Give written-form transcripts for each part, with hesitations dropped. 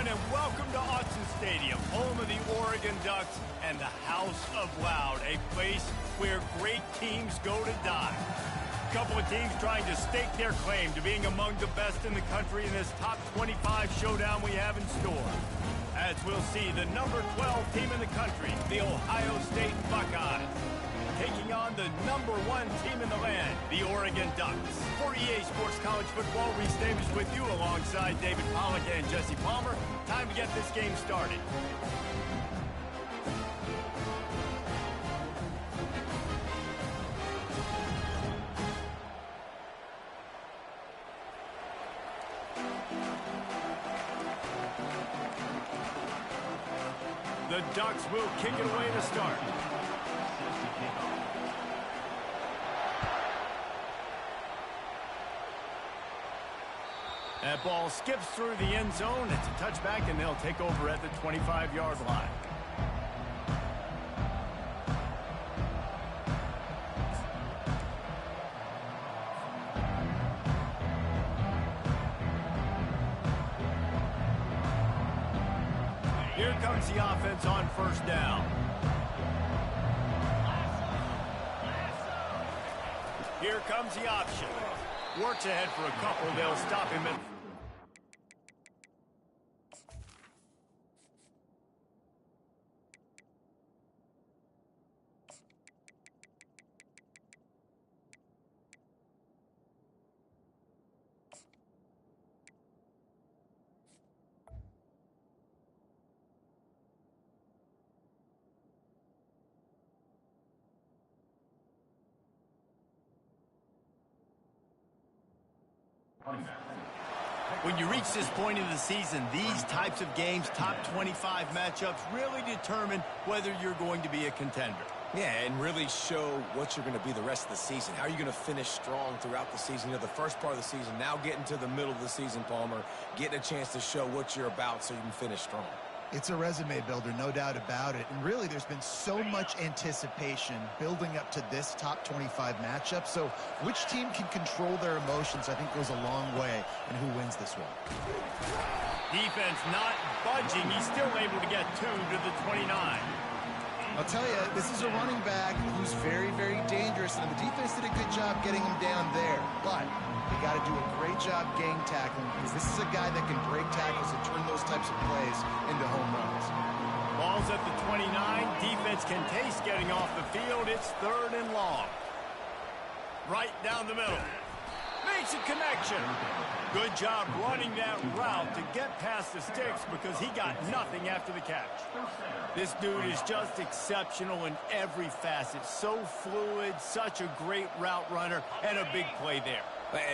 everyone, and welcome to Autzen Stadium, home of the Oregon Ducks and the House of Loud, a place where great teams go to die. A couple of teams trying to stake their claim to being among the best in the country in this top 25 showdown we have in store. As we'll see, the number 12 team in the country, the Ohio State Buckeyes, taking on the number 1 team in the land, the Oregon Ducks. For EA Sports College Football, Reese Davis with you alongside David Pollack and Jesse Palmer. Time to get this game started. The Ducks will kick it away to start. That ball skips through the end zone. It's a touchback, and they'll take over at the 25-yard line. Here comes the offense on first down. Here comes the option. Works ahead for a couple. They'll stop him at... When you reach this point of the season, these types of games, top 25 matchups, really determine whether you're going to be a contender. Yeah, and really show what you're going to be the rest of the season. How are you going to finish strong throughout the season? You know, the first part of the season, now getting to the middle of the season, Palmer, getting a chance to show what you're about so you can finish strong. It's a resume builder, no doubt about it. And really, there's been so much anticipation building up to this top 25 matchup. So which team can control their emotions, I think, goes a long way in who wins this one. Defense not budging. He's still able to get 2 to the 29. I'll tell you, this is a running back who's very, very dangerous, and the defense did a good job getting him down there. But they got to do a great job gang tackling, because this is a guy that can break tackles and turn those types of plays into home runs. Ball's at the 29. Defense can taste getting off the field. It's 3rd and long. Right down the middle. Makes a connection. Good job running that route to get past the sticks because he got nothing after the catch. This dude is just exceptional in every facet. So fluid, such a great route runner, and a big play there.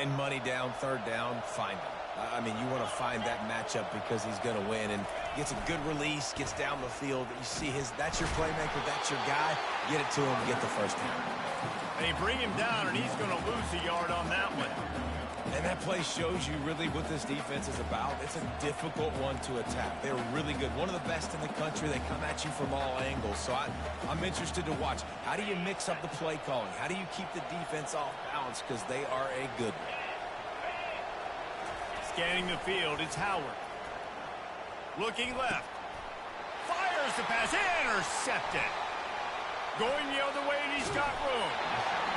And money down, 3rd down, find him. I mean, you want to find that matchup because he's going to win, and gets a good release, gets down the field. You see that's your playmaker, that's your guy. Get it to him, get the first down. They bring him down, and he's going to lose a yard on that one. And that play shows you really what this defense is about. It's a difficult one to attack. They're really good. One of the best in the country. They come at you from all angles. So I'm interested to watch. How do you mix up the play calling? How do you keep the defense off balance? Because they are a good one. Scanning the field, it's Howard. Looking left. Fires the pass. Intercepted. Going the other way, and he's got room.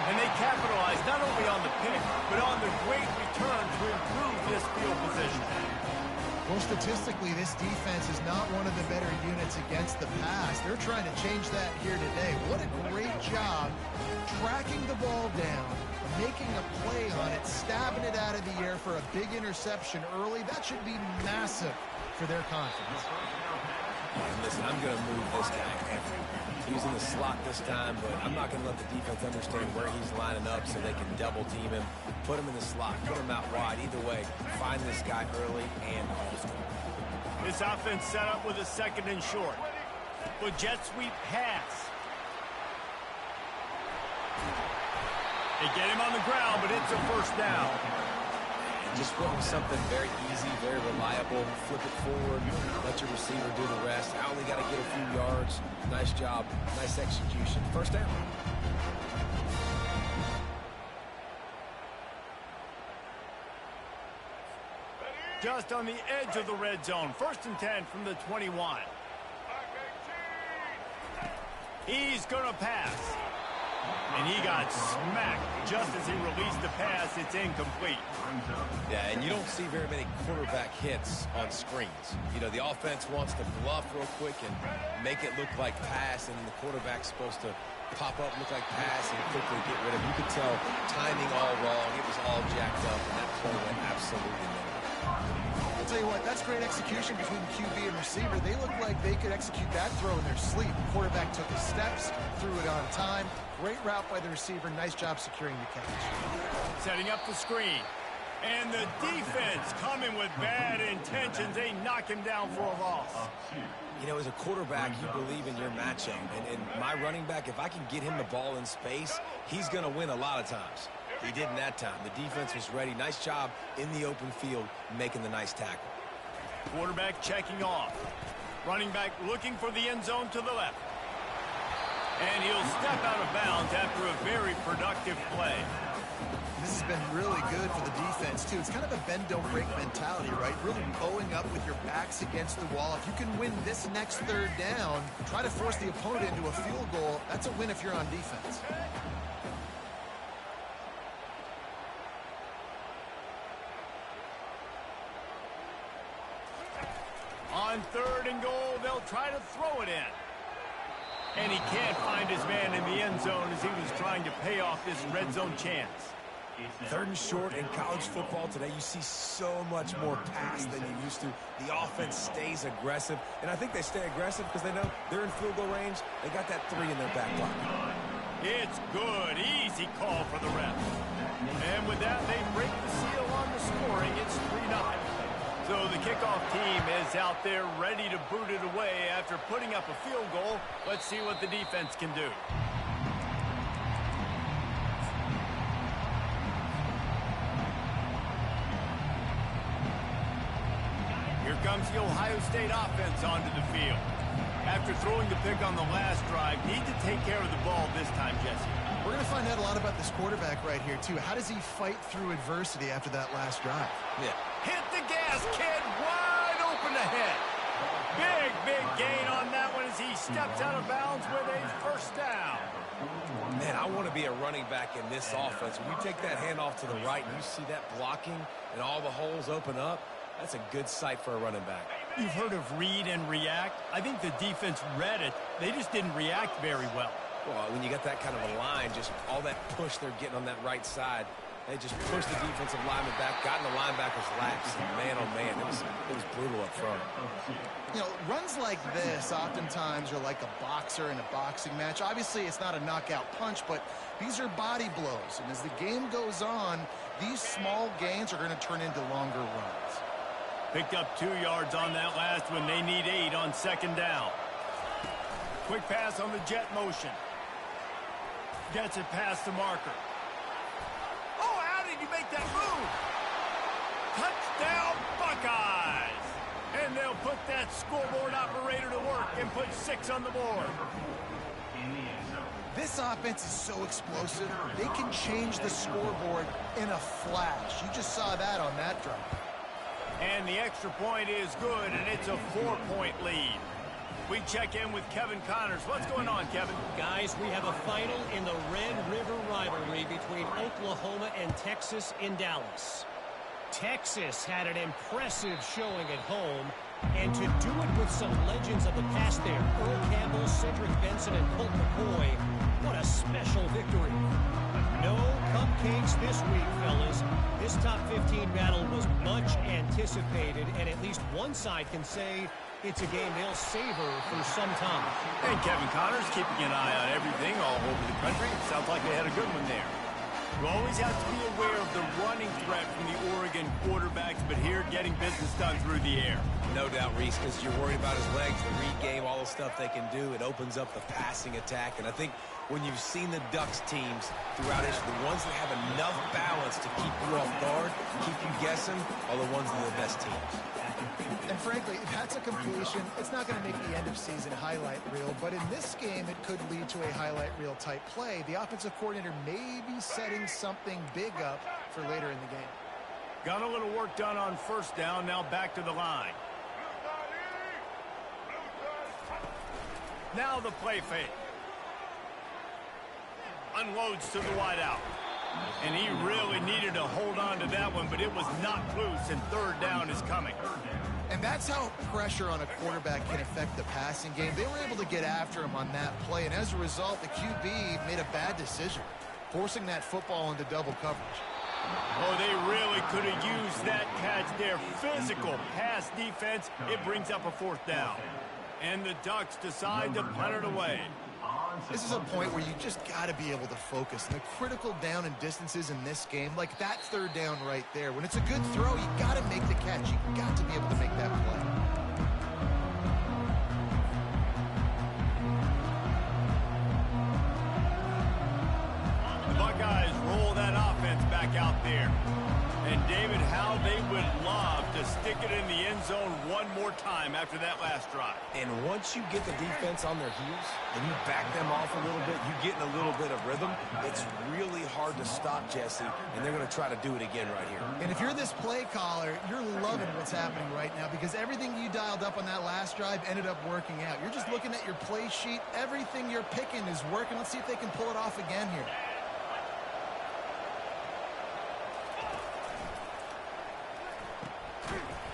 And they capitalize not only on the pick, but on the great return to improve this field position. Well, statistically, this defense is not one of the better units against the pass. They're trying to change that here today. What a great job tracking the ball down, making a play on it, stabbing it out of the air for a big interception early. That should be massive for their confidence. And listen, I'm going to move this guy everywhere. He's in the slot this time, but I'm not going to let the defense understand where he's lining up so they can double team him, put him in the slot, put him out wide. Either way, find this guy early and often. This offense set up with a 2nd and short. But jet sweep pass. They get him on the ground, but it's a 1st down. Just put something very easy, very reliable. Flip it forward, let your receiver do the rest. I only got to get a few yards. Nice job, nice execution. 1st down. Just on the edge of the red zone. 1st and 10 from the 21. He's going to pass. And he got smacked just as he released the pass. It's incomplete. Yeah, and you don't see very many quarterback hits on screens. You know, the offense wants to bluff real quick and make it look like pass, and the quarterback's supposed to pop up, look like pass, and quickly get rid of it. You could tell timing all wrong. It was all jacked up, and that play went absolutely nowhere. I'll tell you what, that's great execution between QB and receiver. They looked like they could execute that throw in their sleep. The quarterback took his steps, threw it on time. Great route by the receiver. Nice job securing the catch. Setting up the screen. And the defense coming with bad intentions. They knock him down for a loss. You know, as a quarterback, you believe in your matchup. And my running back, if I can get him the ball in space, he's going to win a lot of times. He didn't that time. The defense was ready. Nice job in the open field making the nice tackle. Quarterback checking off. Running back looking for the end zone to the left. And he'll step out of bounds after a very productive play. This has been really good for the defense, too. It's kind of a bend-don't-break mentality, right? Really bowing up with your backs against the wall. If you can win this next 3rd down, try to force the opponent into a field goal. That's a win if you're on defense. On 3rd and goal, they'll try to throw it in. And he can't find his man in the end zone as he was trying to pay off this red zone chance. 3rd and short in college football today, you see so much more pass than you used to. The offense stays aggressive, and I think they stay aggressive because they know they're in field goal range. They got that 3 in their back pocket. It's good. Easy call for the ref. And with that, they break the seal on the scoring. It's 3-0. So the kickoff team is out there ready to boot it away after putting up a field goal. Let's see what the defense can do. Here comes the Ohio State offense onto the field. After throwing the pick on the last drive, need to take care of the ball this time, Jesse. We're going to find out a lot about this quarterback right here, too. How does he fight through adversity after that last drive? Yeah. Hit the gas, kid. Wide open ahead. Big gain on that one as he steps out of bounds with a 1st down. Man, I want to be a running back in this offense. When you take that handoff to the right and you see that blocking and all the holes open up, that's a good sight for a running back. You've heard of read and react. I think the defense read it. They just didn't react very well. Well, when you got that kind of a line, just all that push they're getting on that right side, they just pushed the defensive lineman back, got in the linebacker's laps, and man, oh man, it was brutal up front. You know, runs like this oftentimes are like a boxer in a boxing match. Obviously, it's not a knockout punch, but these are body blows. And as the game goes on, these small gains are going to turn into longer runs. Picked up 2 yards on that last one. They need 8 on 2nd down. Quick pass on the jet motion. Gets it past the marker. Oh, how did you make that move? Touchdown, Buckeyes! And they'll put that scoreboard operator to work and put 6 on the board. This offense is so explosive, they can change the scoreboard in a flash. You just saw that on that drive. And the extra point is good, and it's a 4-point lead. We check in with Kevin Connors. What's going on, Kevin? Guys, we have a final in the Red River rivalry between Oklahoma and Texas in Dallas. Texas had an impressive showing at home, and to do it with some legends of the past there, Earl Campbell, Cedric Benson, and Colt McCoy, what a special victory. No cupcakes this week, fellas. This top 15 battle was much anticipated, and at least one side can say it's a game they'll savor for some time. And Kevin Connors keeping an eye on everything all over the country. Sounds like they had a good one there. You always have to be aware of the running threat from the Oregon quarterbacks, but here getting business done through the air. No doubt, Reese, because you're worried about his legs, the read game, all the stuff they can do. It opens up the passing attack. And I think when you've seen the Ducks teams throughout history, the ones that have enough balance to keep you off guard, keep you guessing, are the ones that are the best teams. And frankly, if that's a completion, it's not going to make the end-of-season highlight reel. But in this game, it could lead to a highlight reel type play. The offensive coordinator may be setting something big up for later in the game. Got a little work done on first down, now back to the line. Now the play fake. Unloads to the wideout. And he really needed to hold on to that one, but it was knocked loose, and third down is coming. And that's how pressure on a quarterback can affect the passing game. They were able to get after him on that play, and as a result, the QB made a bad decision, forcing that football into double coverage. Oh, they really could have used that catch there. Physical pass defense. It brings up a fourth down. And the Ducks decide to punt it away. This is a point where you just got to be able to focus. And the critical down and distances in this game, like that third down right there, when it's a good throw, you got to make the catch. You got to be able to make that play. The Buckeyes roll that offense back out there. And, David, how they would love to stick it in the end zone one more time after that last drive. And once you get the defense on their heels and you back them off a little bit, you get in a little bit of rhythm, it's really hard to stop, Jesse, and they're going to try to do it again right here. And if you're this play caller, you're loving what's happening right now because everything you dialed up on that last drive ended up working out. You're just looking at your play sheet. Everything you're picking is working. Let's see if they can pull it off again here.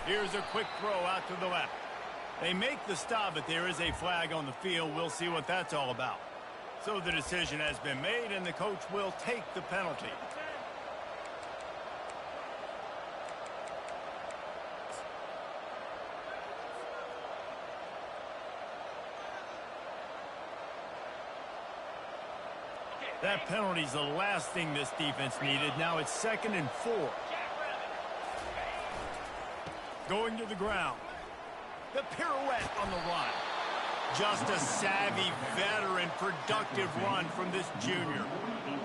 Here's a quick throw out to the left. They make the stop, but there is a flag on the field. We'll see what that's all about. So the decision has been made, and the coach will take the penalty. That penalty's the last thing this defense needed. Now it's 2nd and 4. Going to the ground. The pirouette on the run. Just a savvy, veteran, productive run from this junior.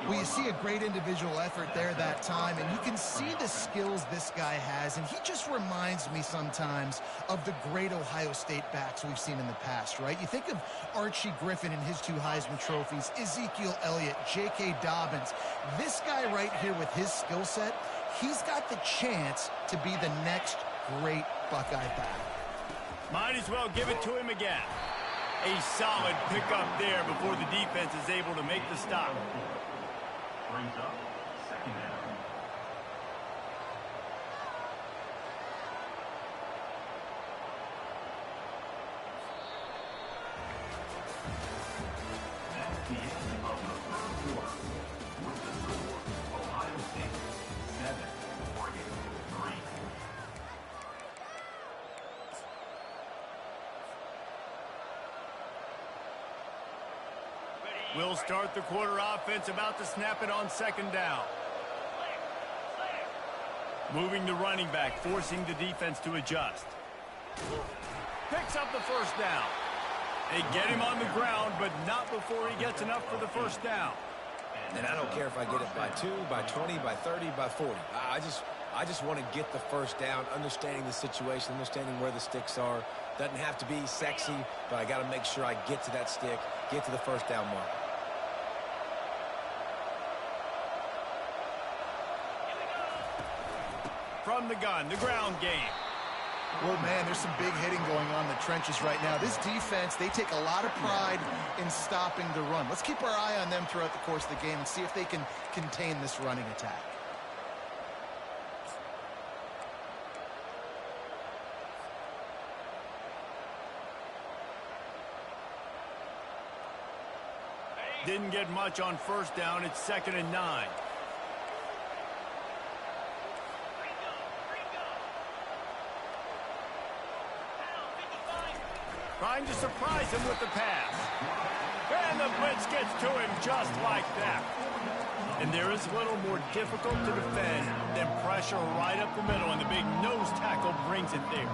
Well, you see a great individual effort there that time, and you can see the skills this guy has, and he just reminds me sometimes of the great Ohio State backs we've seen in the past, right? You think of Archie Griffin and his 2 Heisman trophies, Ezekiel Elliott, J.K. Dobbins. This guy right here with his skill set, he's got the chance to be the next great Buckeye back. Might as well give it to him again. A solid pickup there before the defense is able to make the stop. Brings up 2nd down. That's the end of the 3rd quarter. With the score, Ohio State 7, Oregon 3. We'll start the quarter offense, about to snap it on 2nd down. Moving the running back, forcing the defense to adjust. Picks up the 1st down. They get him on the ground, but not before he gets enough for the 1st down. And I don't care if I get it by 2, by 20, by 30, by 40. I just want to get the 1st down, understanding the situation, understanding where the sticks are. Doesn't have to be sexy, but I got to make sure I get to that stick, get to the 1st down mark. From the gun, the ground game. Well, man, there's some big hitting going on in the trenches right now. This defense, they take a lot of pride in stopping the run. Let's keep our eye on them throughout the course of the game and see if they can contain this running attack. Didn't get much on 1st down. It's 2nd and 9. Trying to surprise him with the pass. And the blitz gets to him just like that. And there is a little more difficult to defend than pressure right up the middle, and the big nose tackle brings it there.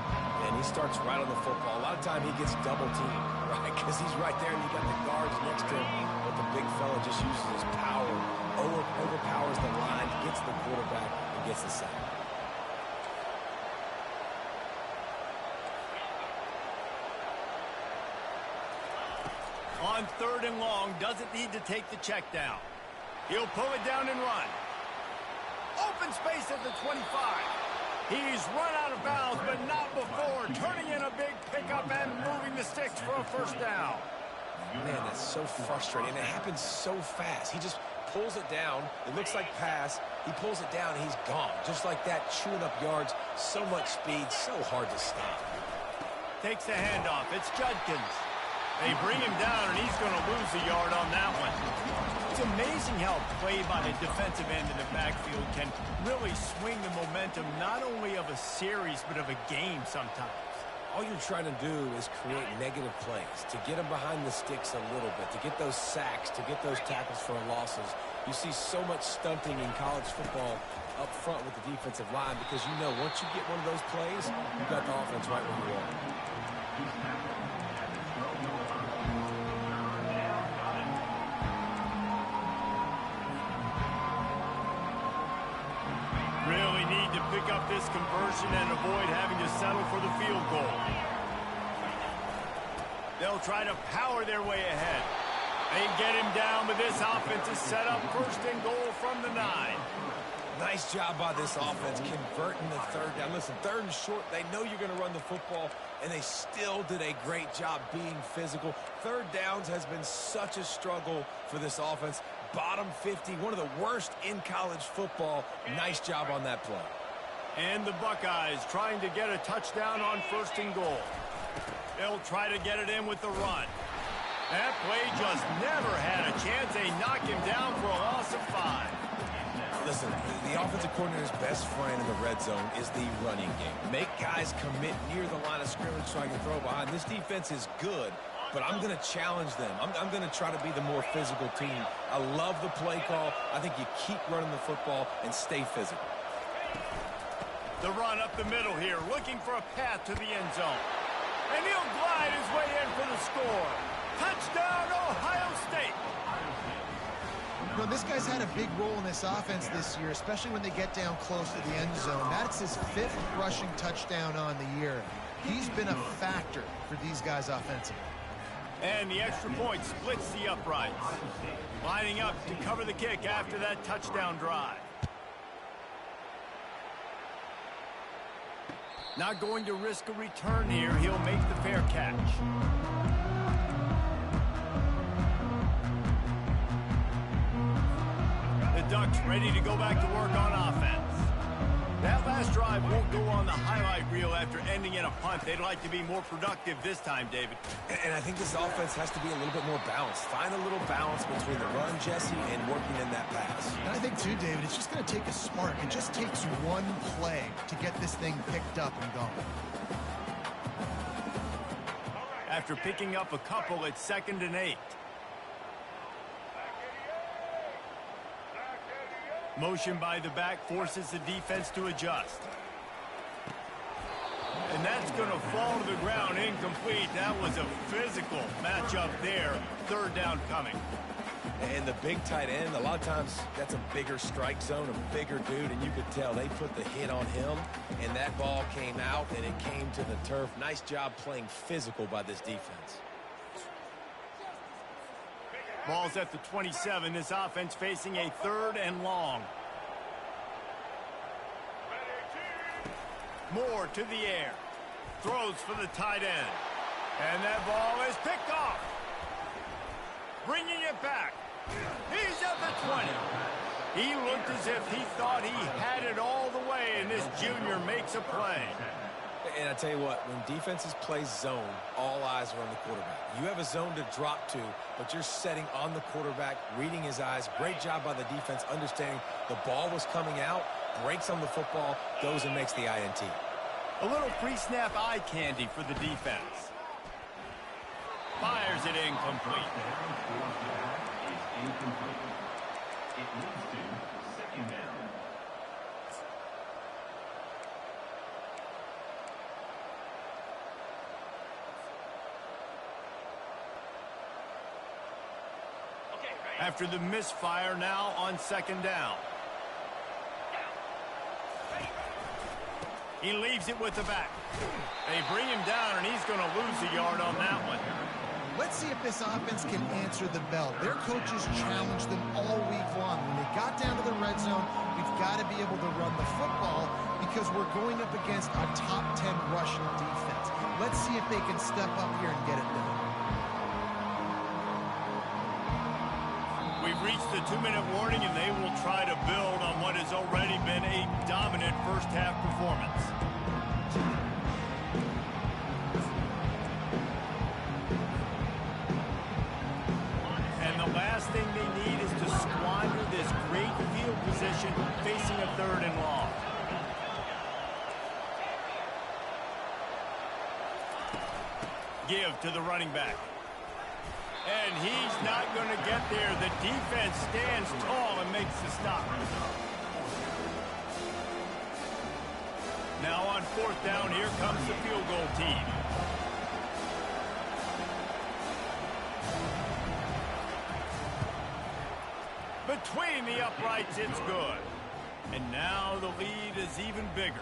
And he starts right on the football. A lot of time he gets double teamed, right? Because he's right there and you got the guards next to him. But the big fella just uses his power, overpowers the line, gets the quarterback, and gets the sack. On 3rd and long, doesn't need to take the check down. He'll pull it down and run. Open space at the 25. He's run out of bounds, but not before. Turning in a big pickup and moving the sticks for a first down. Man, that's so frustrating. It happens so fast. He just pulls it down. It looks like pass. He pulls it down, and he's gone. Just like that, chewing up yards. So much speed, so hard to stop. Takes the handoff. It's Judkins. They bring him down, and he's going to lose a yard on that one. It's amazing how play by the defensive end in the backfield can really swing the momentum not only of a series but of a game sometimes. All you're trying to do is create negative plays, to get them behind the sticks a little bit, to get those sacks, to get those tackles for losses. You see so much stunting in college football up front with the defensive line because you know once you get one of those plays, you've got the offense right where you are. Really need to pick up this conversion and avoid having to settle for the field goal. They'll try to power their way ahead. They get him down, but this offense is set up first and goal from the 9. Nice job by this offense converting the third down. Listen, third and short, they know you're going to run the football, and they still did a great job being physical. Third downs has been such a struggle for this offense. Bottom 50, one of the worst in college football. Nice job on that play. And the Buckeyes trying to get a touchdown on first and goal. They'll try to get it in with the run. That play just never had a chance. They knock him down for a loss of 5. Listen, the offensive coordinator's best friend in the red zone is the running game. Make guys commit near the line of scrimmage so I can throw behind. This defense is good, but I'm going to challenge them. I'm going to try to be the more physical team. I love the play call. I think you keep running the football and stay physical. The run up the middle here, looking for a path to the end zone. And he'll glide his way in for the score. Touchdown, Ohio State. You know, this guy's had a big role in this offense this year, especially when they get down close to the end zone. That's his 5th rushing touchdown on the year. He's been a factor for these guys offensively. And the extra point splits the uprights. Lining up to cover the kick after that touchdown drive. Not going to risk a return here. He'll make the fair catch. The Ducks ready to go back to work on offense. That last drive won't go on the highlight reel after ending in a punt. They'd like to be more productive this time, David. And I think this offense has to be a little bit more balanced. Find a little balance between the run, Jesse, and working in that pass. And I think, too, David, it's just going to take a spark. It just takes one play to get this thing picked up and going. After picking up a couple, it's 2nd and 8. Motion by the back forces the defense to adjust. And that's going to fall to the ground incomplete. That was a physical matchup there. 3rd down coming. And the big tight end, a lot of times that's a bigger strike zone, a bigger dude, and you could tell they put the hit on him, and that ball came out, and it came to the turf. Nice job playing physical by this defense. Ball's at the 27. This offense facing a 3rd and long. Moore to the air. Throws for the tight end. And that ball is picked off. Bringing it back. He's at the 20. He looked as if he thought he had it all the way, and this junior makes a play. And I tell you what, when defenses play zone, all eyes are on the quarterback. You have a zone to drop to, but you're setting on the quarterback, reading his eyes. Great job by the defense, understanding the ball was coming out, breaks on the football, goes and makes the INT. A little pre-snap eye candy for the defense. Fires it incomplete. It leads to 2nd down. After the misfire, now on 2nd down. He leaves it with the back. They bring him down, and he's going to lose a yard on that one. Let's see if this offense can answer the bell. Their coaches challenged them all week long. When they got down to the red zone, we've got to be able to run the football. because we're going up against a top 10 rushing defense. Let's see if they can step up here and get it done. We've reached the 2-minute warning, and they will try to build on what has already been a dominant first-half performance. And the last thing they need is to squander this great field position facing a 3rd and long. Give to the running back. And he's not going to get there. The defense stands tall and makes the stop. Now on 4th down, here comes the field goal team. Between the uprights, it's good. And now the lead is even bigger.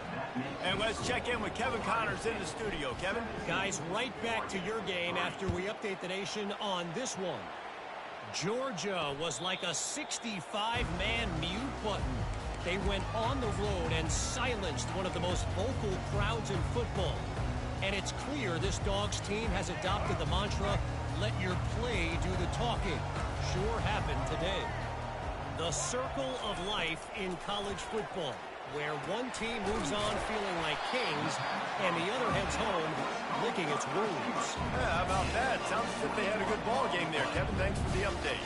And let's check in with Kevin Connors in the studio. Kevin? Guys, right back to your game after we update the nation on this one. Georgia was like a 65-man mute button. They went on the road and silenced one of the most vocal crowds in football. And it's clear this Dogs team has adopted the mantra, let your play do the talking. Sure happened today. The circle of life in college football, where one team moves on feeling like kings and the other heads home licking its wounds. Yeah, how about that? Sounds as if they had a good ball game there. Kevin, thanks for the update.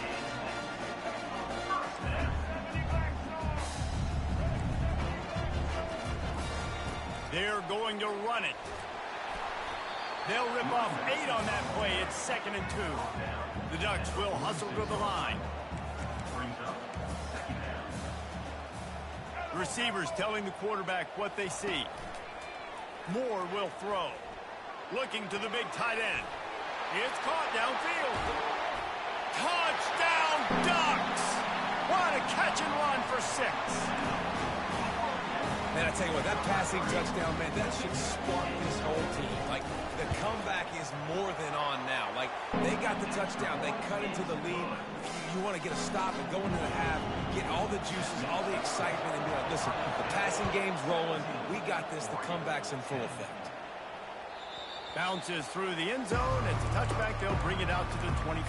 They're going to run it. They'll rip off 8 on that play. It's 2nd and 2. The Ducks will hustle to the line. Receivers telling the quarterback what they see. Moore will throw. Looking to the big tight end. It's caught downfield. Touchdown, Ducks! What a catch and run for 6. Man, I tell you what, that passing touchdown, man, that should spark this whole team. Like, the comeback is more than on now. Like, they got the touchdown. They cut into the lead. You want to get a stop and go into the half, get all the juices, all the excitement, and be like, listen, the passing game's rolling. We got this. The comeback's in full effect. Bounces through the end zone. It's a touchback. They'll bring it out to the 25.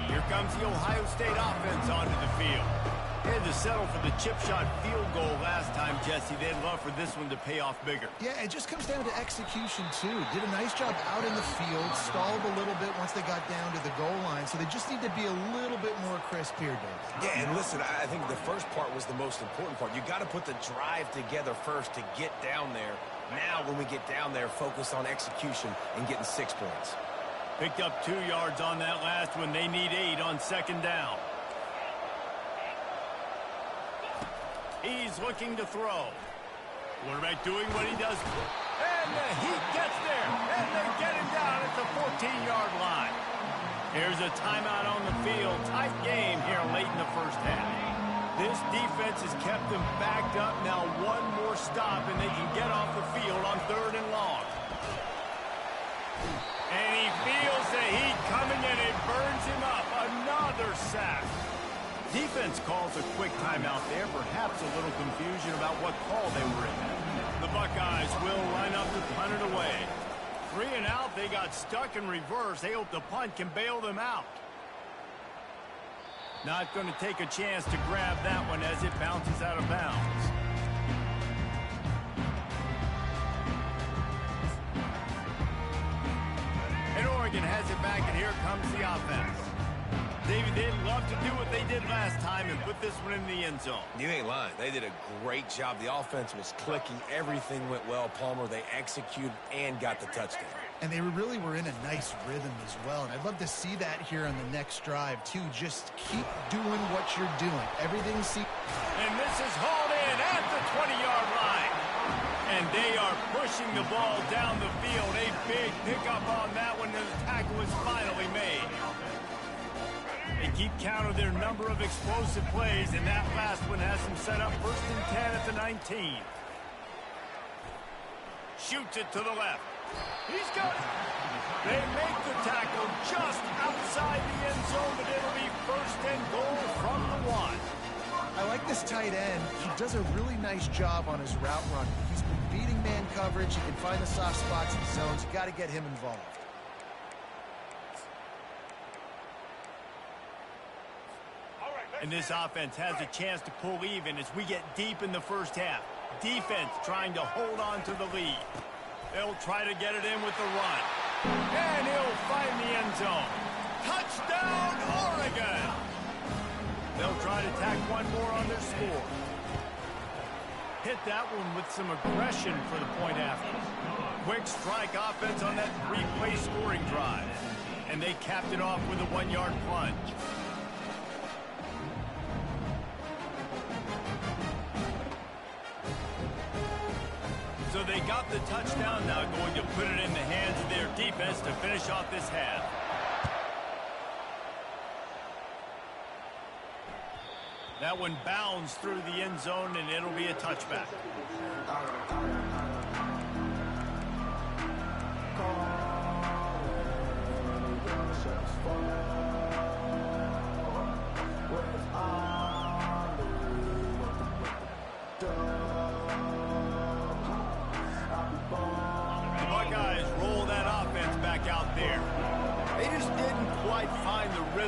Here comes the Ohio State offense onto the field. They had to settle for the chip shot field goal last time, Jesse. They'd love for this one to pay off bigger. Yeah, it just comes down to execution, too. Did a nice job out in the field, stalled a little bit once they got down to the goal line, so they just need to be a little bit more crisp here, Dave. Yeah, and listen, I think the first part was the most important part. You got to put the drive together first to get down there. Now, when we get down there, focus on execution and getting 6 points. Picked up 2 yards on that last one. They need 8 on 2nd down. He's looking to throw. Quarterback doing what he does. And the Heat gets there. And they get him down at the 14-yard line. Here's a timeout on the field. Tight game here late in the first half. This defense has kept them backed up. Now one more stop, and they can get off the field on 3rd and long. And he feels the heat coming, and it burns him up. Another sack. Defense calls a quick timeout there. Perhaps a little confusion about what call they were in. The Buckeyes will line up to punt it away. 3 and out. They got stuck in reverse. They hope the punt can bail them out. Not going to take a chance to grab that one as it bounces out of bounds. And Oregon has it back, and here comes the offense. David, they'd love to do what they did last time and put this one in the end zone. You ain't lying. They did a great job. The offense was clicking. Everything went well, Palmer. They executed and got the touchdown. And they really were in a nice rhythm as well. And I'd love to see that here on the next drive, too. Just keep doing what you're doing. Everything seems... And this is hauled in at the 20-yard line. And they are pushing the ball down the field. A big pickup on that one, and the tackle is finally made. They keep count of their number of explosive plays, and that last one has them set up 1st and 10 at the 19. Shoots it to the left. He's got it. They make the tackle just outside the end zone, but it'll be first and goal from the 1. I like this tight end. He does a really nice job on his route run. He's been beating man coverage. He can find the soft spots in the zones. You got to get him involved. And this offense has a chance to pull even as we get deep in the first half. Defense trying to hold on to the lead. They'll try to get it in with the run. And he'll find the end zone. Touchdown, Oregon! They'll try to tack one more on their score. Hit that one with some aggression for the point after. Quick strike offense on that 3-play scoring drive. And they capped it off with a 1-yard plunge. So they got the touchdown, now going to put it in the hands of their defense to finish off this half. That one bounds through the end zone, and it'll be a touchback.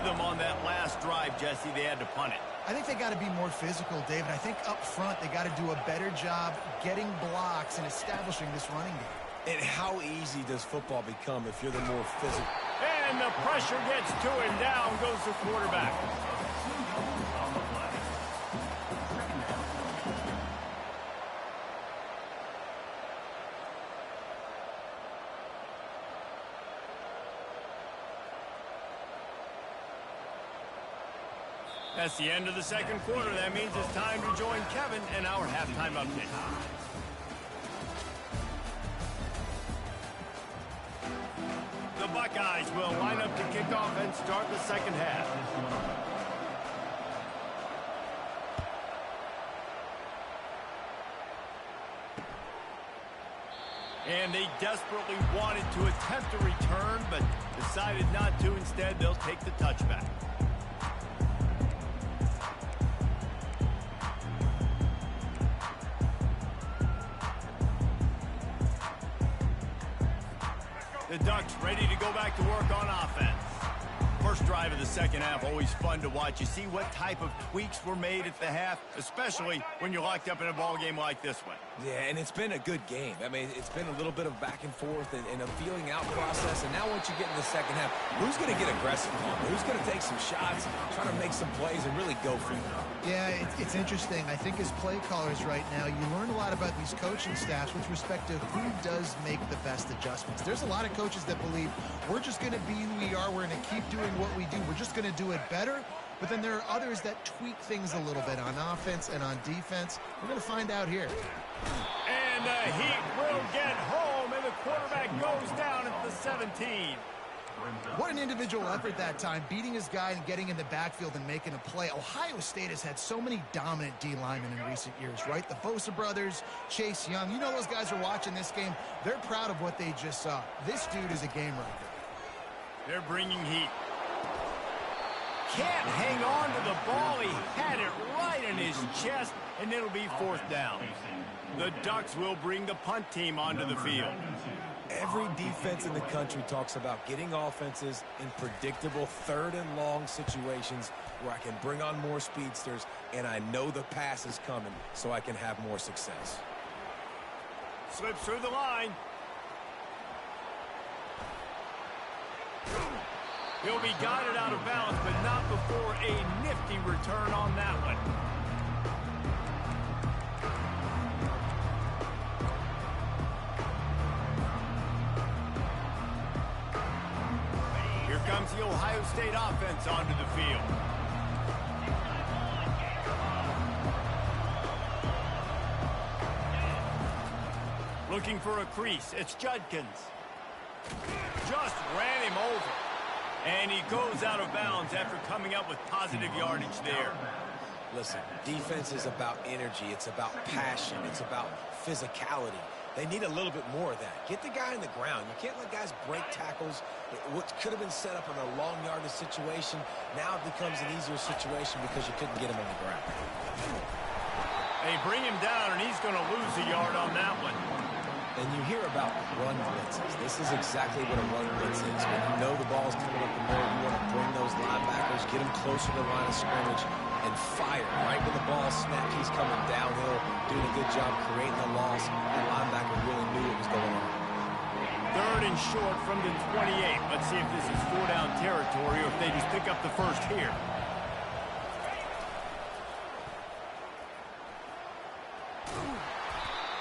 On that last drive, Jesse, they had to punt it. I think they got to be more physical, David. I think up front they got to do a better job getting blocks and establishing this running game. And how easy does football become if you're the more physical? And the pressure gets to him. Down goes the quarterback. That's the end of the second quarter. That means it's time to join Kevin and our halftime update. The Buckeyes will line up to kick off and start the second half. And they desperately wanted to attempt a return, but decided not to. Instead, they'll take the touchback. The Ducks ready to go back to work on offense. First drive of the second half, always fun to watch. You see what type of tweaks were made at the half, especially when you're locked up in a ball game like this one. Yeah, and it's been a good game. I mean, it's been a little bit of back and forth and a feeling out process. And now once you get in the second half, who's going to get aggressive? Who's going to take some shots, try to make some plays, and really go for it? Yeah, it's interesting. I think as play callers right now, you learn a lot about these coaching staffs with respect to who does make the best adjustments. There's a lot of coaches that believe we're just going to be who we are. We're going to keep doing what we do. We're just going to do it better. But then there are others that tweak things a little bit on offense and on defense. We're going to find out here. And the Heat will get home, and the quarterback goes down at the 17. What an individual effort that time, beating his guy and getting in the backfield and making a play. Ohio State has had so many dominant D linemen in recent years, right? The Bosa brothers, Chase Young. You know those guys are watching this game. They're proud of what they just saw. This dude is a game wrecker. They're bringing heat. Can't hang on to the ball. He had it right in his chest, and it'll be fourth down. The Ducks will bring the punt team onto the field. Every defense in the country talks about getting offenses in predictable third and long situations where I can bring on more speedsters and I know the pass is coming so I can have more success. Slips through the line. He'll be guided out of bounds, but not before a nifty return on that one. Here comes the Ohio State offense onto the field. Looking for a crease. It's Judkins. Just ran him over. And he goes out of bounds after coming up with positive yardage there. Listen, defense is about energy. It's about passion. It's about physicality. They need a little bit more of that. Get the guy in the ground. You can't let guys break tackles. What could have been set up in a long yardage situation, now it becomes an easier situation because you couldn't get him on the ground. They bring him down, and he's going to lose a yard on that one. And you hear about run blitzes. This is exactly what a run blitz is. When you know the ball's coming up the middle, you want to bring those linebackers, get them closer to the line of scrimmage, and fire. Right when the ball snapped, he's coming downhill, doing a good job creating the loss. The linebacker really knew what was going on. 3rd and short from the 28. Let's see if this is 4-down territory or if they just pick up the first here.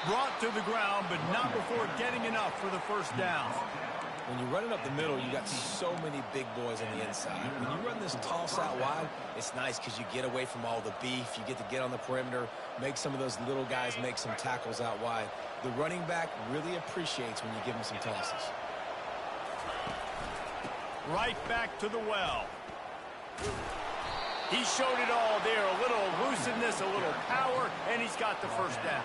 Brought to the ground, but not before getting enough for the first down. When you're running up the middle, you got so many big boys on the inside. When you run this toss out wide, it's nice because you get away from all the beef. You get to get on the perimeter, make some of those little guys make some tackles out wide. The running back really appreciates when you give him some tosses. Right back to the well. He showed it all there. A little elusiveness, a little power, and he's got the first down.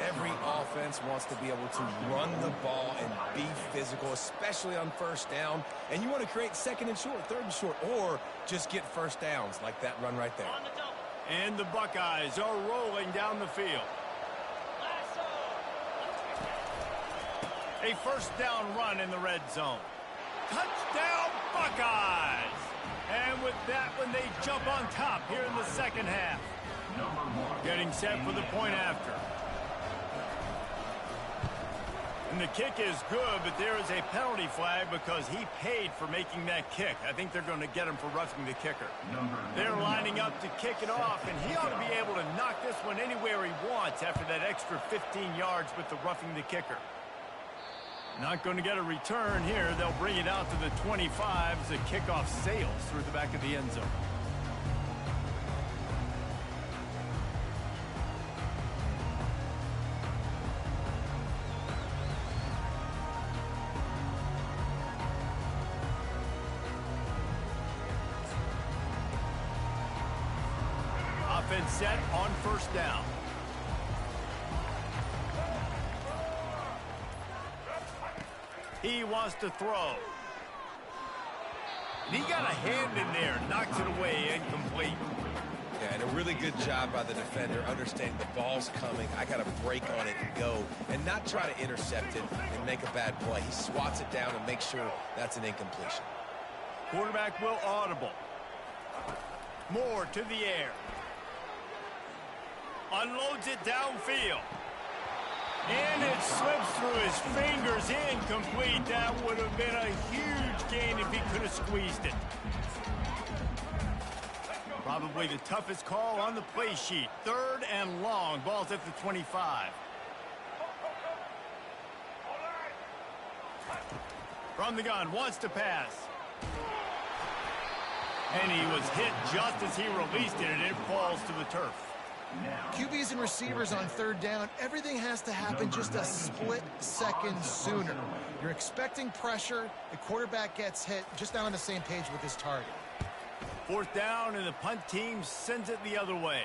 Every offense wants to be able to run the ball and be physical, especially on first down. And you want to create 2nd and short, 3rd and short, or just get first downs like that run right there. And the Buckeyes are rolling down the field. A first down run in the red zone. Touchdown, Buckeyes! And with that one, they jump on top here in the second half. Getting set for the point after. And the kick is good, but there is a penalty flag because he paid for making that kick. I think they're going to get him for roughing the kicker. They're lining up to kick it off, and he ought to be able to knock this one anywhere he wants after that extra 15 yards with the roughing the kicker. Not going to get a return here. They'll bring it out to the 25 as the kickoff sails through the back of the end zone. Offense set on first down. He wants to throw. And he got a hand in there, knocks it away, incomplete. Yeah, and a really good job by the defender understanding the ball's coming. I got to break on it and go, and not try to intercept it and make a bad play. He swats it down and makes sure that's an incompletion. Quarterback will audible. Moore to the air. Unloads it downfield. And it slips through his fingers, incomplete. That would have been a huge gain if he could have squeezed it. Probably the toughest call on the play sheet. 3rd and long. Ball's at the 25. From the gun, wants to pass. And he was hit just as he released it, and it falls to the turf. QBs and receivers on 3rd down, everything has to happen just a split second sooner. You're expecting pressure, the quarterback gets hit, just not on the same page with his target. 4th down, and the punt team sends it the other way.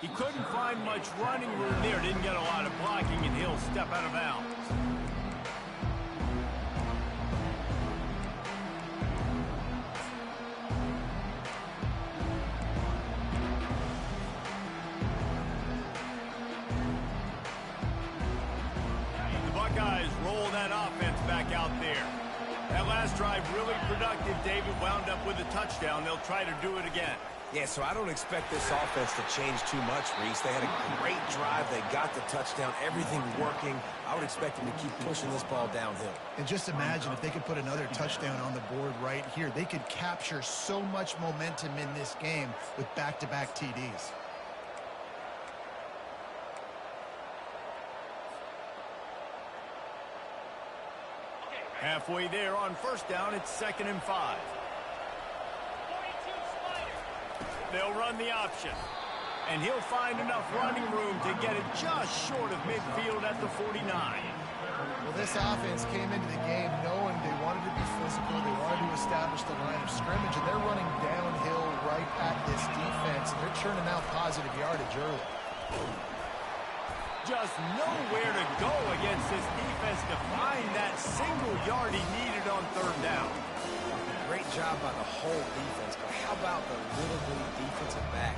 He couldn't find much running room there, didn't get a lot of blocking, and he'll step out of bounds. Buckeyes roll that offense back out there. That last drive really productive. David wound up with a touchdown. They'll try to do it again. Yeah, so I don't expect this offense to change too much, Reese. They had a great drive. They got the touchdown. Everything working. I would expect them to keep pushing this ball downhill. And just imagine if they could put another touchdown on the board right here. They could capture so much momentum in this game with back-to-back TDs. Halfway there on first down, it's 2nd and 5. They'll run the option. And he'll find enough running room to get it just short of midfield at the 49. Well, this offense came into the game knowing they wanted to be physical, they wanted to establish the line of scrimmage, and they're running downhill right at this defense, and they're churning out positive yardage early. Just nowhere to go against this defense to find that single yard he needed on third down. Great job by the whole defense, but how about the little bitty defensive back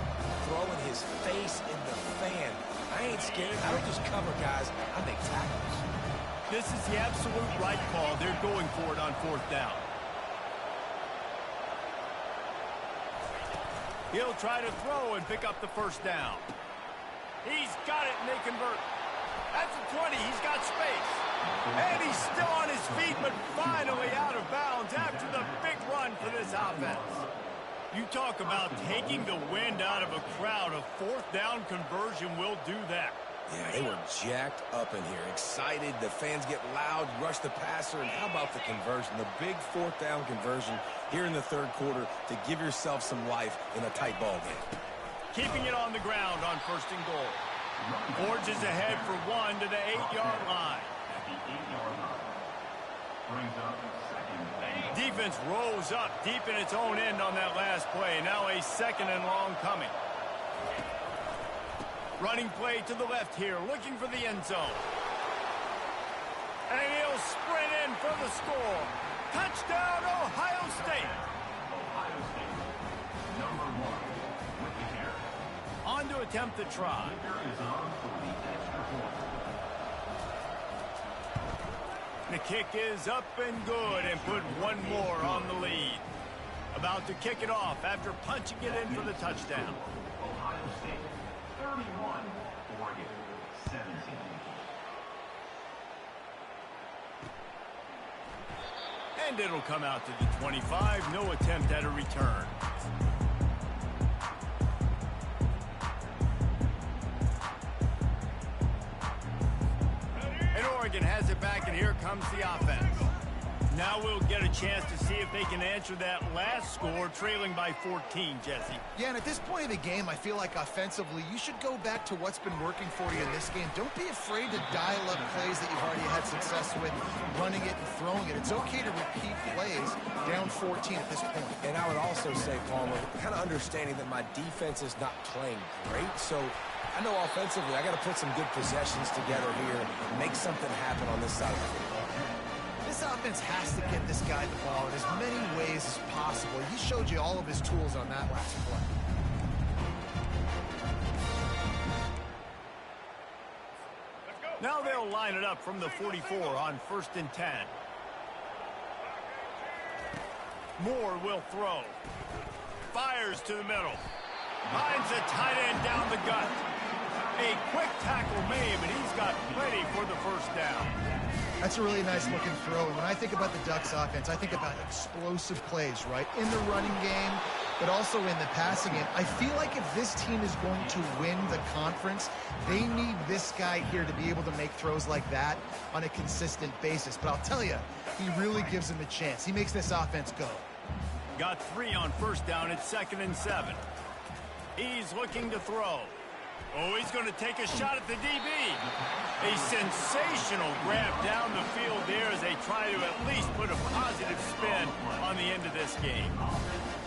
throwing his face in the fan? I ain't scared. I don't just cover guys. I make tackles. This is the absolute right call. They're going for it on fourth down. He'll try to throw and pick up the first down. He's got it, and they convert. That's a 20. He's got space. And he's still on his feet, but finally out of bounds after the big run for this offense. You talk about taking the wind out of a crowd. A fourth down conversion will do that. Yeah, they were jacked up in here, excited. The fans get loud, rush the passer, and how about the conversion? The big fourth down conversion here in the third quarter to give yourself some life in a tight ball game. Keeping it on the ground on first and goal. Forges ahead for one to the 8-yard line. At the 8-yard line. Brings up second and Defense rose up deep in its own end on that last play. Now a second and long coming. Running play to the left here, looking for the end zone. And he'll sprint in for the score. Touchdown, Ohio State. Ohio State. Number 1 with the carry. On to attempt the try. Kicker is on for the extra point. The kick is up and good and put one more on the lead. About to kick it off after punching it in for the touchdown. Ohio State 31, Oregon 17. And it'll come out to the 25. No attempt at a return. And Oregon has it back, and here comes the offense. Now we'll get a chance to see if they can answer that last score, trailing by 14, Jesse. Yeah, and at this point of the game, I feel like offensively, you should go back to what's been working for you in this game. Don't be afraid to dial up plays that you've already had success with, running it and throwing it. It's okay to repeat plays down 14 at this point. And I would also say, Palmer, kind of understanding that my defense is not playing great, so I know offensively I got to put some good possessions together here and make something happen on this side of the football. This offense has to get this guy the ball in as many ways as possible. He showed you all of his tools on that last play. Now they'll line it up from the 44 on 1st and 10. Moore will throw. Fires to the middle. Finds a tight end down the gut. A quick tackle made, but he's got plenty for the first down. That's a really nice looking throw. And when I think about the Ducks offense, I think about explosive plays, right? In the running game, but also in the passing game. I feel like if this team is going to win the conference, they need this guy here to be able to make throws like that on a consistent basis. But I'll tell you, he really gives them a chance. He makes this offense go. Got 3 on first down. It's 2nd and 7. He's looking to throw. Oh, he's going to take a shot at the DB. A sensational grab down the field there as they try to at least put a positive spin on the end of this game.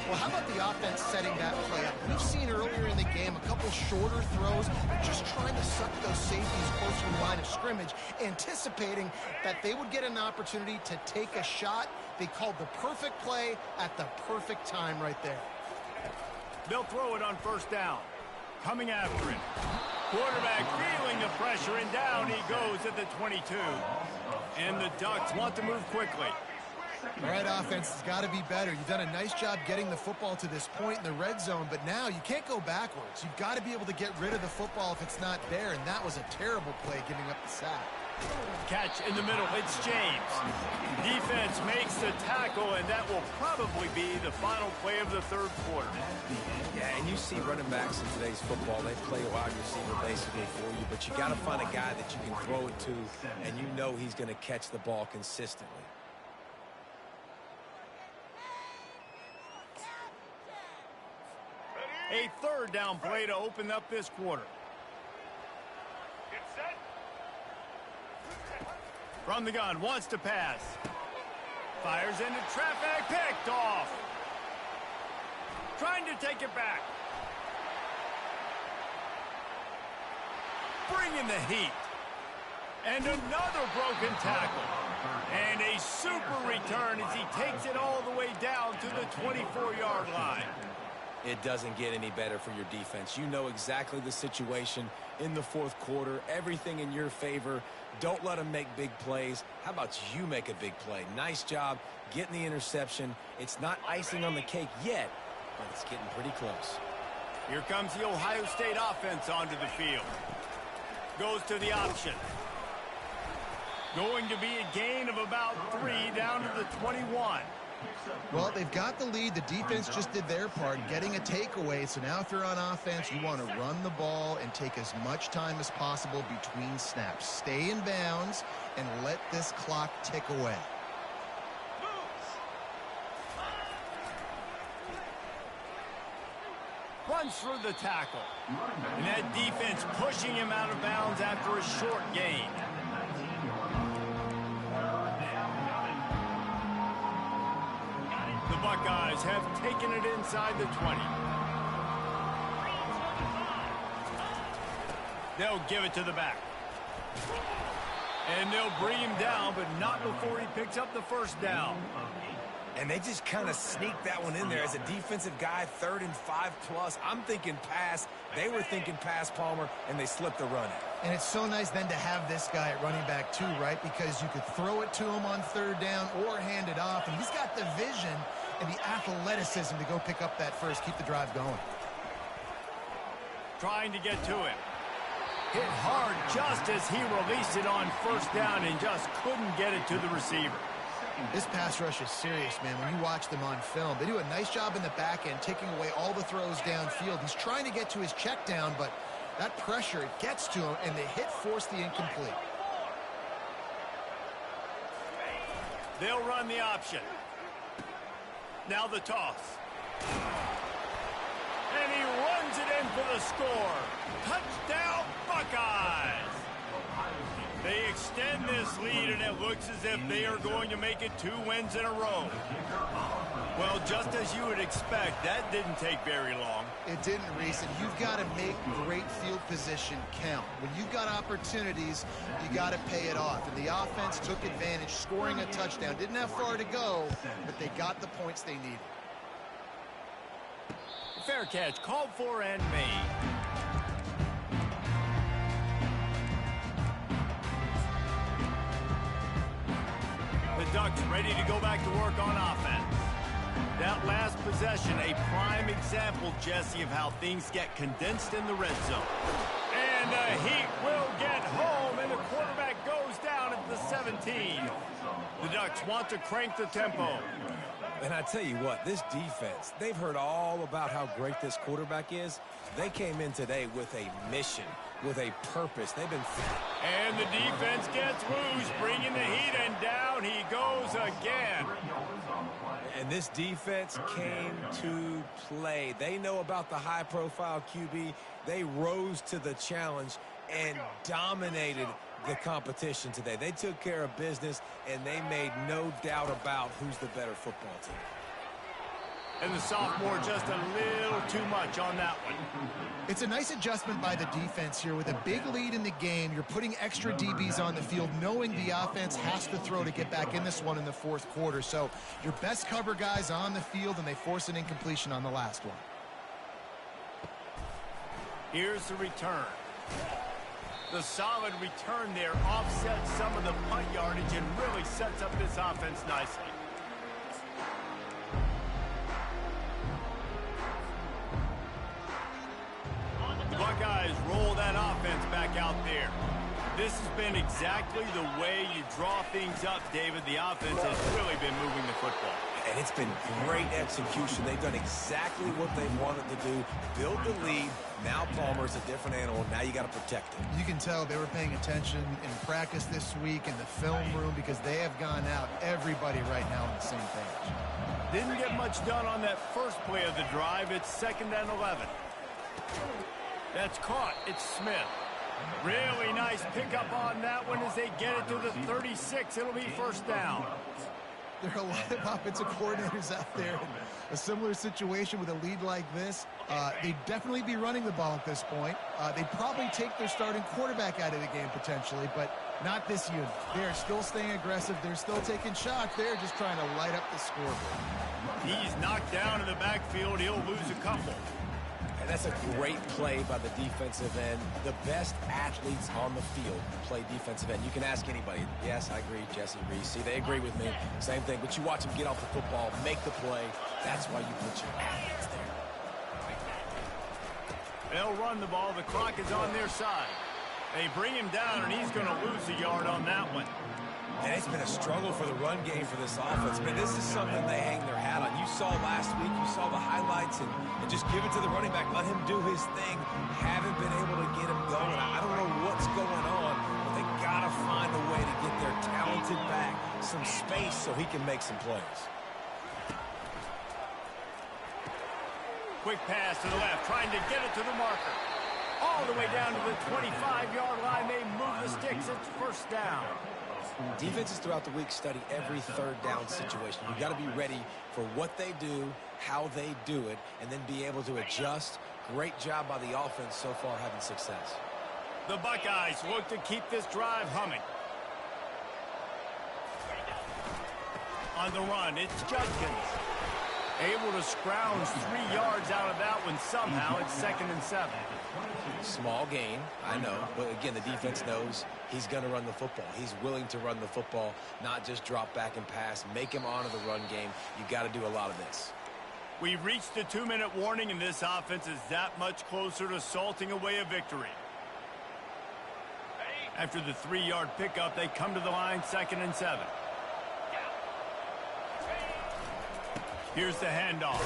Well, how about the offense setting that play up? We've seen earlier in the game a couple shorter throws, just trying to suck those safeties closer to the line of scrimmage, anticipating that they would get an opportunity to take a shot. They called the perfect play at the perfect time right there. They'll throw it on first down. Coming after it. Quarterback feeling the pressure, and down he goes at the 22. And the Ducks want to move quickly. All right, offense has got to be better. You've done a nice job getting the football to this point in the red zone, but now you can't go backwards. You've got to be able to get rid of the football if it's not there, and that was a terrible play giving up the sack. Catch in the middle. It's James. Defense makes the tackle, and that will probably be the final play of the third quarter. Yeah, and you see running backs in today's football, they play a wide receiver basically for you, but you got to find a guy that you can throw it to, and you know he's going to catch the ball consistently. A third down play to open up this quarter. From the gun, wants to pass. Fires into traffic, picked off. Trying to take it back. bringing the heat. And another broken tackle. And a super return as he takes it all the way down to the 24-yard line. It doesn't get any better for your defense. You know exactly the situation in the fourth quarter. Everything in your favor. Don't let them make big plays. How about you make a big play? Nice job getting the interception. It's not icing on the cake yet, but it's getting pretty close. Here comes the Ohio State offense onto the field. Goes to the option. Going to be a gain of about 3 down to the 21. Well, they've got the lead. The defense just did their part, getting a takeaway. So now if you're on offense, you want to run the ball and take as much time as possible between snaps. Stay in bounds and let this clock tick away. Runs through the tackle. And that defense pushing him out of bounds after a short gain. The Buckeyes have taken it inside the 20. They'll give it to the back. And they'll bring him down, but not before he picks up the first down. And they just kind of sneaked that one in there as a defensive guy, 3rd and 5+. I'm thinking pass. They were thinking pass, Palmer, and they slipped the run. And it's so nice then to have this guy at running back too, right? Because you could throw it to him on 3rd down or hand it off. And he's got the vision and the athleticism to go pick up that first, keep the drive going. Trying to get to him. Hit hard just as he released it on 1st down and just couldn't get it to the receiver. This pass rush is serious, man. When you watch them on film, they do a nice job in the back end, taking away all the throws downfield. He's trying to get to his check down, but that pressure, it gets to him, and the hit forced the incomplete. They'll run the option. Now the toss. And he runs it in for the score. Touchdown, Buckeyes! They extend this lead, and it looks as if they are going to make it 2 wins in a row. Well, just as you would expect, that didn't take very long. It didn't, Reese, and you've got to make great field position count. When you've got opportunities, you got to pay it off. And the offense took advantage, scoring a touchdown. Didn't have far to go, but they got the points they needed. Fair catch, called for and made. The Ducks ready to go back to work on offense. That last possession, a prime example, Jesse, of how things get condensed in the red zone. And the Heat will get home, and the quarterback goes down at the 17. The Ducks want to crank the tempo. And I tell you what, this defense, they've heard all about how great this quarterback is. They came in today with a mission, with a purpose. They've been... And the defense gets loose, bringing the heat, and down he goes again. And this defense came to play. They know about the high-profile QB. They rose to the challenge and dominated the competition today. They took care of business, and they made no doubt about who's the better football team. And the sophomore just a little too much on that one. It's a nice adjustment by the defense here. With a big lead in the game, you're putting extra DBs on the field, knowing the offense has to throw to get back in this one in the 4th quarter. So your best cover guys on the field, and they force an incompletion on the last one. Here's the return. The solid return there offsets some of the punt yardage and really sets up this offense nicely. The Buckeyes roll that offense back out there. This has been exactly the way you draw things up, David. The offense has really been moving the football. And it's been great execution. They've done exactly what they wanted to do. Build the lead. Now Palmer's a different animal. Now you got to protect him. You can tell they were paying attention in practice this week in the film room, because they have gone out, everybody right now on the same page. Didn't get much done on that first play of the drive. It's 2nd and 11. That's caught. It's Smith. Really nice pickup on that one as they get it to the 36. It'll be 1st down. There are a lot of offensive coordinators out there in a similar situation with a lead like this. They'd definitely be running the ball at this point. They'd probably take their starting quarterback out of the game potentially, but not this unit. They're still staying aggressive. They're still taking shots. They're just trying to light up the scoreboard. He's knocked down in the backfield. He'll lose a couple. And that's a great play by the defensive end. The best athletes on the field play defensive end. You can ask anybody. Yes, I agree, Jesse Reese. See, they agree with me. Same thing. But you watch them get off the football, make the play. That's why you put your athletes there. They'll run the ball. The clock is on their side. They bring him down, and he's going to lose a yard on that one. And it's been a struggle for the run game for this offense, but this is something they hang their hat on. You saw last week, you saw the highlights, and just give it to the running back. Let him do his thing. Haven't been able to get him going. I don't know what's going on, but they got to find a way to get their talented back some space so he can make some plays. Quick pass to the left, trying to get it to the marker. All the way down to the 25-yard line. They move the sticks. It's first down. Defenses throughout the week study every third down situation. You got to be ready for what they do, how they do it, and then be able to adjust. Great job by the offense so far having success. The Buckeyes look to keep this drive humming. On the run, it's Judkins. Able to scrounge 3 yards out of that one somehow. It's 2nd and 7. Small gain, I know, but again, the defense knows he's going to run the football. He's willing to run the football, not just drop back and pass, make him honor the run game. You got to do a lot of this. We've reached the 2-minute warning, and this offense is that much closer to salting away a victory. After the 3-yard pickup, they come to the line, 2nd and 7. Here's the handoff.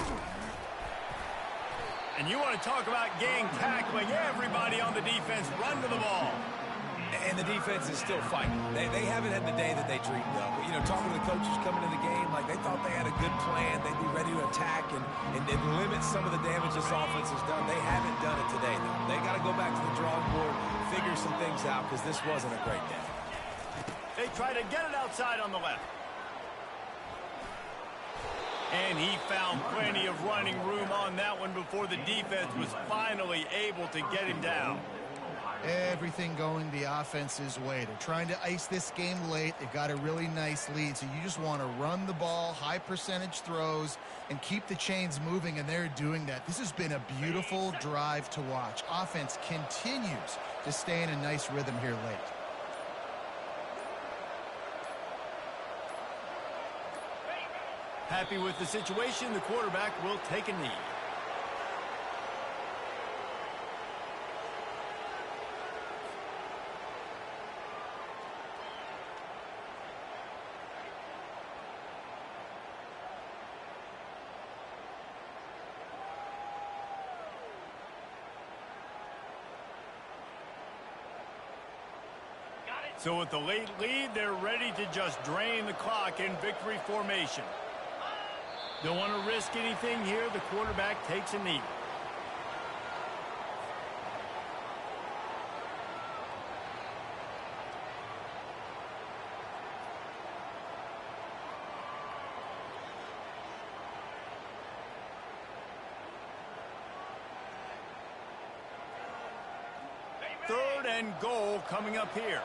And you want to talk about gang tackling. Everybody on the defense run to the ball. And the defense is still fighting. They haven't had the day that they dreamed of. But, you know, talking to the coaches coming to the game, like they thought they had a good plan. They'd be ready to attack and limit some of the damage this offense has done. They haven't done it today, though. They got to go back to the drawing board, figure some things out, because this wasn't a great day. They try to get it outside on the left. And he found plenty of running room on that one before the defense was finally able to get him down. Everything going the offense's way. They're trying to ice this game late. They've got a really nice lead, so you just want to run the ball, high percentage throws, and keep the chains moving, and they're doing that. This has been a beautiful drive to watch. Offense continues to stay in a nice rhythm here late. Happy with the situation, the quarterback will take a knee. So with the late lead, they're ready to just drain the clock in victory formation. Don't want to risk anything here. The quarterback takes a knee. Third and goal coming up here.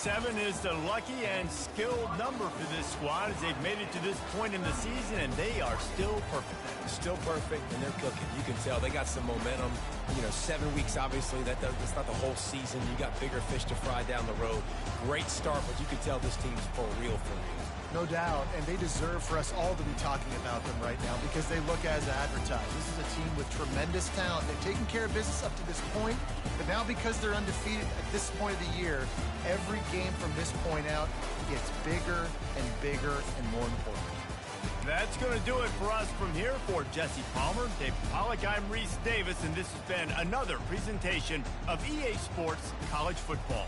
7 is the lucky and skilled number for this squad as they've made it to this point in the season, and they are still perfect. Still perfect, and they're cooking. You can tell they got some momentum. You know, 7 weeks, obviously, that's not the whole season. You got bigger fish to fry down the road. Great start, but you can tell this team's for real, for real. No doubt, and they deserve for us all to be talking about them right now because they look as advertised. This is a team with tremendous talent. They've taken care of business up to this point, but now because they're undefeated at this point of the year, every game from this point out gets bigger and bigger and more important. That's going to do it for us from here. For Jesse Palmer, Dave Pollack, I'm Reese Davis, and this has been another presentation of EA Sports College Football.